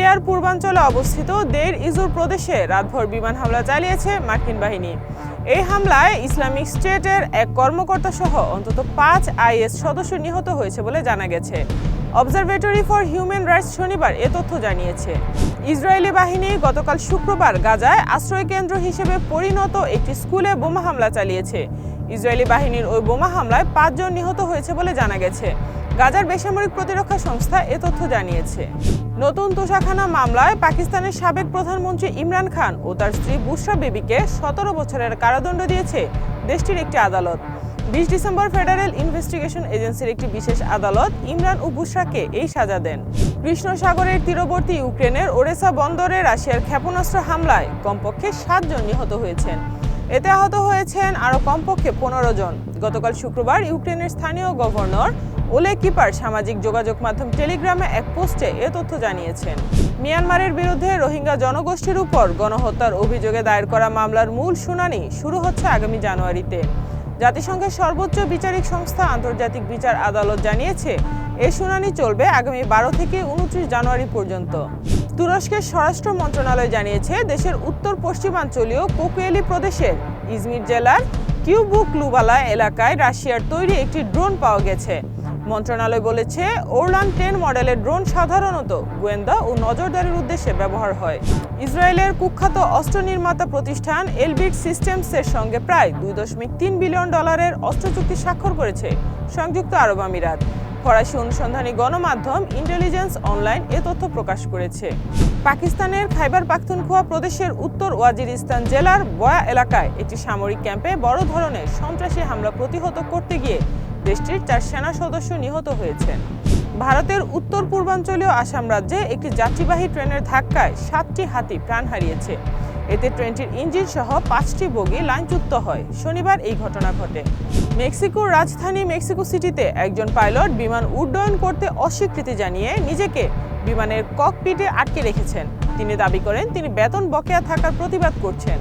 সিরিয়ার পূর্বাঞ্চলে অবস্থিত দেইর ইজুর প্রদেশে রাতভর বিমান হামলা চালিয়েছে মার্কিন বাহিনী। এই হামলায় ইসলামিক স্টেটের এক কর্মকর্তা সহ অন্তত 5 আইএস সদস্য নিহত হয়েছে বলে জানা গেছে। অবজারভেটরি ফর হিউম্যান রাইটস শনিবার এ তথ্য জানিয়েছে। ইসরায়েলি বাহিনী গতকাল শুক্রবার গাজায় আশ্রয়কেন্দ্র হিসেবে পরিণত একটি স্কুলে বোমা হামলা চালিয়েছে। ইসরায়েলি বাহিনীর ওই বোমা হামলায় 5 জন নিহত হয়েছে বলে জানা গেছে। গাজার বেসামরিক প্রতিরক্ষা সংস্থা এ তথ্য জানিয়েছে। নতুন তোষাখানা মামলায় পাকিস্তানের সাবেক প্রধানমন্ত্রী ইমরান খান ও তার স্ত্রী বুশরা বেবিকে 17 বছরের কারাদণ্ড দিয়েছে দেশটির একটি আদালত। 20 ডিসেম্বর ফেডারেল ইনভেস্টিগেশন এজেন্সির একটি বিশেষ আদালত ইমরান ও বুশরাকে এই সাজা দেন। কৃষ্ণ সাগরের তীরবর্তী ইউক্রেনের ওডেসা বন্দরে রাশিয়ার ক্ষেপণাস্ত্র হামলায় কমপক্ষে 7 জন নিহত হয়েছেন। এতে আহত হয়েছেন আরও কমপক্ষে 15 জন। গতকাল শুক্রবার ইউক্রেনের স্থানীয় গভর্নর ওলে কিপার সামাজিক যোগাযোগ মাধ্যম টেলিগ্রামে এক পোস্টে এ তথ্য জানিয়েছেন। মিয়ানমারের বিরুদ্ধে রোহিঙ্গা জনগোষ্ঠীর উপর গণহত্যার অভিযোগে দায়ের করা মামলার মূল শুনানি শুরু হচ্ছে আগামী জানুয়ারিতে। জাতিসংঘের সর্বোচ্চ বিচারিক সংস্থা আন্তর্জাতিক বিচার আদালত জানিয়েছে এই শুনানি চলবে আগামী 12 থেকে 29 জানুয়ারি পর্যন্ত। তুরস্কের স্বরাষ্ট্র মন্ত্রণালয় জানিয়েছে দেশের উত্তর পশ্চিমাঞ্চলীয় কোকুয়েলি প্রদেশের ইজমির জেলার কিউবুকলুবালা এলাকায় রাশিয়ার তৈরি একটি ড্রোন পাওয়া গেছে। মন্ত্রণালয় বলেছে ওরলান 10 মডেলের ড্রোন সাধারণত গোয়েন্দা ও নজরদারির উদ্দেশ্যে ব্যবহার হয়। ইসরায়েলের কুখ্যাত অস্ত্র নির্মাতা প্রতিষ্ঠান এলবিট সিস্টেমসের সঙ্গে প্রায় $2.3 বিলিয়ন অস্ত্র চুক্তি স্বাক্ষর করেছে সংযুক্ত আরব আমিরাত। ফরাসি অনুসন্ধানী গণমাধ্যম ইন্টেলিজেন্স অনলাইন এ তথ্য প্রকাশ করেছে। পাকিস্তানের খাইবার পাখতুনখোয়া প্রদেশের উত্তর ওয়াজিরিস্তান জেলার বয়া এলাকায় একটি সামরিক ক্যাম্পে বড় ধরনের সন্ত্রাসী হামলা প্রতিহত করতে গিয়ে দেশটির 4 সেনা সদস্য নিহত হয়েছেন। ভারতের উত্তর পূর্বাঞ্চলীয় আসাম রাজ্যে একটি যাত্রীবাহী ট্রেনের ধাক্কায় 7টি হাতি প্রাণ হারিয়েছে। এতে ট্রেনটির ইঞ্জিন সহ 5টি বগি লাইনচ্যুত হয়। শনিবার এই ঘটনা ঘটে। মেক্সিকোর রাজধানী মেক্সিকো সিটিতে একজন পাইলট বিমান উড্ডয়ন করতে অস্বীকৃতি জানিয়ে নিজেকে বিমানের ককপিটে আটকে রেখেছেন। তিনি দাবি করেন তিনি বেতন বকেয়া থাকার প্রতিবাদ করছেন।